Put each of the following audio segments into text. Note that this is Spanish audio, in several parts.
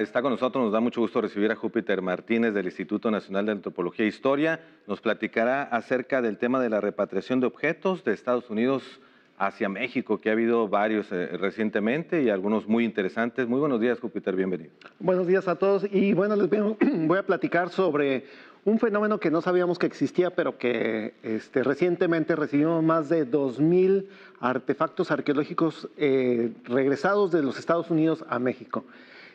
Está con nosotros, nos da mucho gusto recibir a Júpiter Martínez del Instituto Nacional de Antropología e Historia. Nos platicará acerca del tema de la repatriación de objetos de Estados Unidos hacia México, que ha habido varios recientemente y algunos muy interesantes. Muy buenos días, Júpiter, bienvenido. Buenos días a todos y bueno, voy a platicar sobre un fenómeno que no sabíamos que existía, pero que recientemente recibimos más de 2,000 artefactos arqueológicos regresados de los Estados Unidos a México.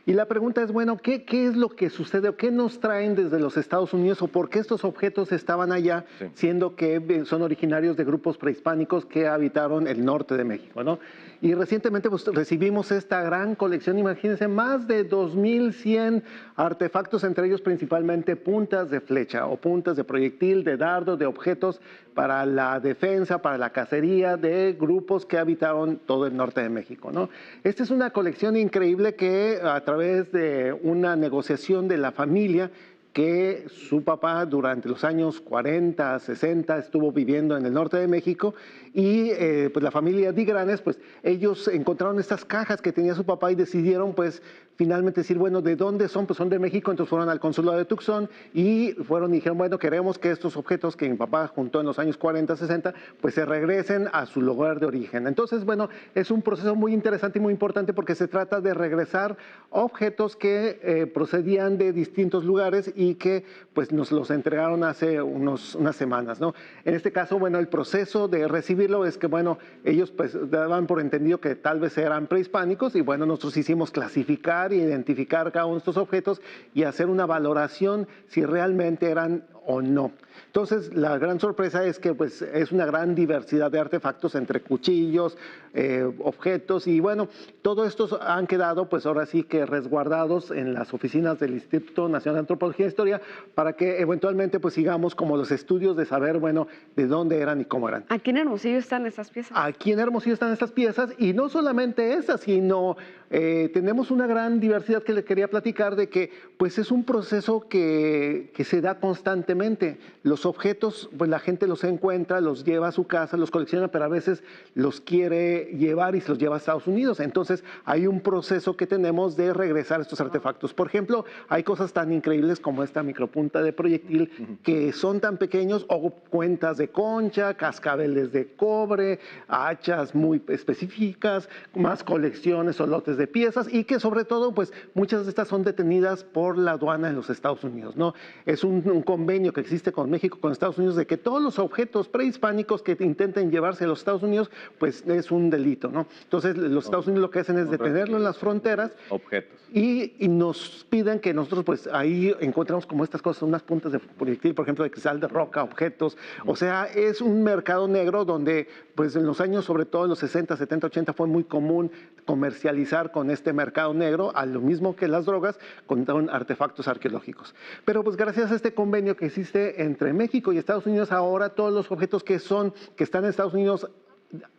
Y la pregunta es, bueno, ¿qué es lo que sucede o qué nos traen desde los Estados Unidos o por qué estos objetos estaban allá, sí, siendo que son originarios de grupos prehispánicos que habitaron el norte de México, ¿no? Y recientemente pues, recibimos esta gran colección, imagínense, más de 2,100 artefactos, entre ellos principalmente puntas de flecha o puntas de proyectil, de dardo, de objetos para la defensa, para la cacería de grupos que habitaron todo el norte de México, ¿no? Esta es una colección increíble que a través de una negociación de la familia, que su papá durante los años 40, 60 estuvo viviendo en el norte de México y pues la familia Digranes, pues ellos encontraron estas cajas que tenía su papá y decidieron pues finalmente decir, bueno, ¿de dónde son? Pues son de México, entonces fueron al consulado de Tucson y fueron y dijeron, bueno, queremos que estos objetos que mi papá juntó en los años 40, 60, pues se regresen a su lugar de origen. Entonces, bueno, es un proceso muy interesante y muy importante porque se trata de regresar objetos que procedían de distintos lugares y que pues nos los entregaron hace unas semanas, ¿no? En este caso, bueno, el proceso de recibirlo es que, bueno, ellos pues daban por entendido que tal vez eran prehispánicos y bueno, nosotros hicimos clasificar e identificar cada uno de estos objetos y hacer una valoración si realmente eran o no. Entonces, la gran sorpresa es que pues, es una gran diversidad de artefactos entre cuchillos, objetos y bueno, todos estos han quedado pues ahora sí que resguardados en las oficinas del Instituto Nacional de Antropología e Historia para que eventualmente pues sigamos como los estudios de saber, bueno, de dónde eran y cómo eran. ¿Aquí en Hermosillo están estas piezas? Aquí en Hermosillo están estas piezas y no solamente esas, sino tenemos una gran diversidad que le quería platicar de que pues es un proceso que se da constantemente. Los objetos, pues la gente los encuentra, los lleva a su casa, los colecciona, pero a veces los quiere llevar y se los lleva a Estados Unidos. Entonces hay un proceso que tenemos de regresar estos artefactos. Por ejemplo, hay cosas tan increíbles como esta micropunta de proyectil que son tan pequeños, o cuentas de concha, cascabeles de cobre, hachas muy específicas, más colecciones o lotes de piezas y que sobre todo pues muchas de estas son detenidas por la aduana en los Estados Unidos, ¿no? Es un convenio que existe con México, con Estados Unidos, de que todos los objetos prehispánicos que intenten llevarse a los Estados Unidos pues es un delito, ¿no? Entonces los Estados Unidos lo que hacen es detenerlo en las fronteras y nos piden que nosotros pues ahí encontramos como estas cosas, unas puntas de proyectil, por ejemplo de cristal de roca, objetos, o sea es un mercado negro donde pues en los años sobre todo en los 60, 70, 80 fue muy común comercializar con este mercado negro, a lo mismo que las drogas, con artefactos arqueológicos. Pero pues gracias a este convenio que existe entre México y Estados Unidos, ahora todos los objetos que están en Estados Unidos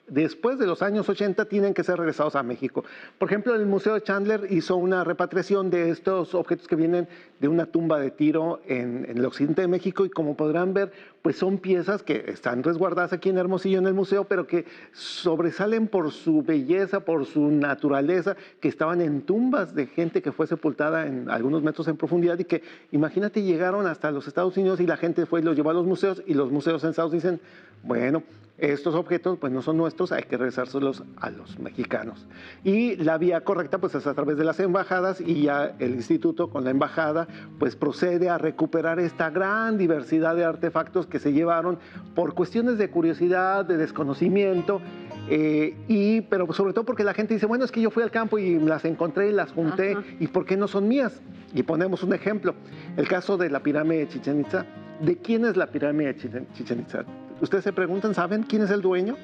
después de los años 80 tienen que ser regresados a México. Por ejemplo, el Museo de Chandler hizo una repatriación de estos objetos que vienen de una tumba de Tiro en el occidente de México y como podrán ver, pues son piezas que están resguardadas aquí en Hermosillo en el museo, pero que sobresalen por su belleza, por su naturaleza, que estaban en tumbas de gente que fue sepultada en algunos metros en profundidad y que, imagínate, llegaron hasta los Estados Unidos y la gente fue y los llevó a los museos y los museos en Estados Unidos dicen, bueno, estos objetos pues no son nuestros, hay que regresárselos a los mexicanos. Y la vía correcta pues es a través de las embajadas y ya el instituto con la embajada pues procede a recuperar esta gran diversidad de artefactos que se llevaron por cuestiones de curiosidad, de desconocimiento, pero sobre todo porque la gente dice, bueno, es que yo fui al campo y las encontré y las junté, ¿y por qué no son mías? Y ponemos un ejemplo, el caso de la pirámide de Chichén Itzá. ¿De quién es la pirámide de Chichén Itzá? Ustedes se preguntan, ¿saben quién es el dueño?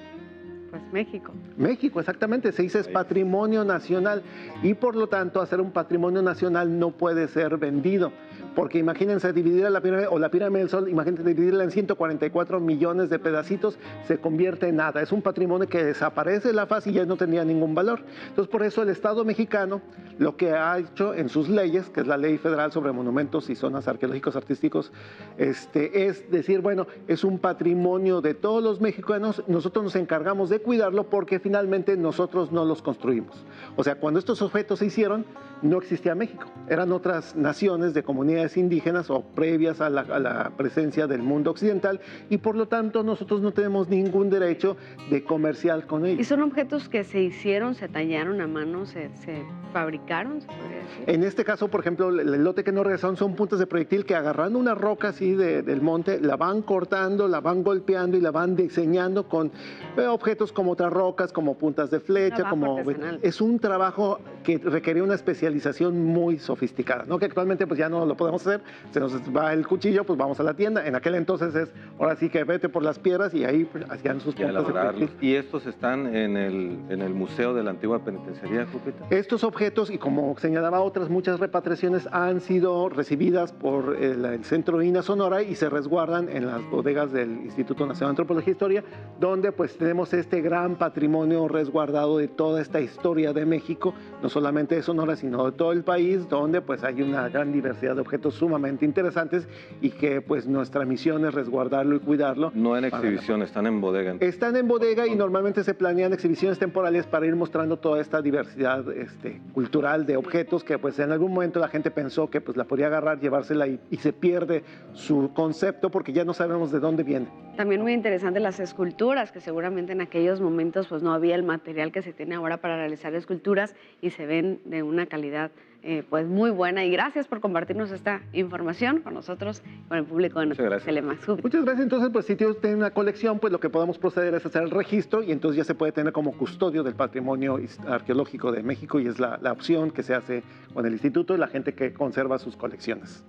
Pues México. México, exactamente, se dice es patrimonio nacional y por lo tanto hacer un patrimonio nacional no puede ser vendido. porque imagínense dividir la pirámide, o la pirámide del Sol, imagínense dividirla en 144 millones de pedacitos, se convierte en nada. Es un patrimonio que desaparece de la faz y ya no tenía ningún valor. Entonces, por eso el Estado mexicano lo que ha hecho en sus leyes, que es la Ley Federal sobre Monumentos y Zonas Arqueológicos Artísticos, es decir, bueno, es un patrimonio de todos los mexicanos, nosotros nos encargamos de cuidarlo porque finalmente nosotros no los construimos. O sea, cuando estos objetos se hicieron, no existía México. Eran otras naciones de comunidades indígenas o previas a la presencia del mundo occidental y por lo tanto nosotros no tenemos ningún derecho de comercial con ellos. ¿Y son objetos que se hicieron, se tallaron a mano, se fabricaron, se podría decir? En este caso, por ejemplo, el lote que nos regresaron son puntas de proyectil que agarrando una roca así del monte, la van cortando, la van golpeando y la van diseñando con objetos como otras rocas, como puntas de flecha, como artesanal. es un trabajo que requería una especialización muy sofisticada, ¿no? Que actualmente pues ya no lo podemos hacer, se nos va el cuchillo, pues vamos a la tienda. En aquel entonces ahora sí que vete por las piedras y ahí pues, hacían sus Y a puntas de elaborarlos. proyectil. ¿Y estos están en el Museo de la Antigua Penitenciaría, Júpiter? Estos objetos, y como señalaba otras muchas repatriaciones, han sido recibidas por el Centro INA Sonora y se resguardan en las bodegas del Instituto Nacional de Antropología e Historia, donde pues tenemos este gran patrimonio resguardado de toda esta historia de México, no solamente de Sonora, sino de todo el país, donde pues hay una gran diversidad de objetos sumamente interesantes y que pues nuestra misión es resguardarlo y cuidarlo. No en exhibición, están en bodega. Están en bodega y normalmente se planean exhibiciones temporales para ir mostrando toda esta diversidad cultural de objetos que pues en algún momento la gente pensó que pues la podía agarrar, llevársela y se pierde su concepto porque ya no sabemos de dónde viene. También muy interesante las esculturas, que seguramente en aquellos momentos pues no había el material que se tiene ahora para realizar esculturas y se ven de una calidad pues muy buena. Y gracias por compartirnos esta información con nosotros, con el público de Telemax. Muchas gracias. Entonces, pues si tiene una colección, pues lo que podemos proceder es hacer el registro y entonces ya se puede tener como custodio del patrimonio arqueológico de México y es la opción que se hace con el instituto y la gente que conserva sus colecciones.